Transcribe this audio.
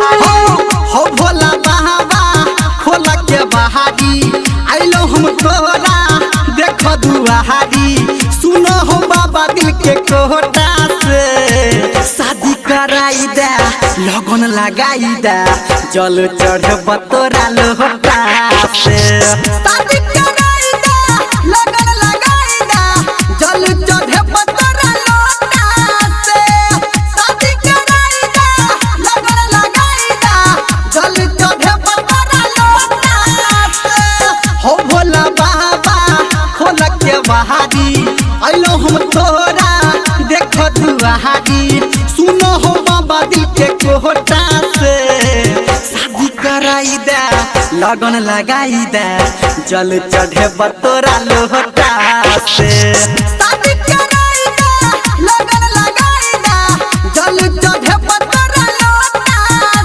हो भोला बाबा खोला के बहारी आइलो हम तोरा देखो दुआरी सुनो हो बाबा दिल के कोटा से शादी कराई दे लगन लगाई दे जल चढ़े बतोरा लोटा से शादी कराई दे लगन लगाई दे जल चढ़े बतोरा लोटा से शादी कराई दे लगन लगाई दे जल चढ़े बतोरा लोटा से हो भोला बाबा खोला के बहारी आइलो हम तोरा देखो दुआरी सुनो हो बाबा दिल के कोटा से शादी कराई दे लगन लगाई दे जल चढ़े बतोरा लोटा से।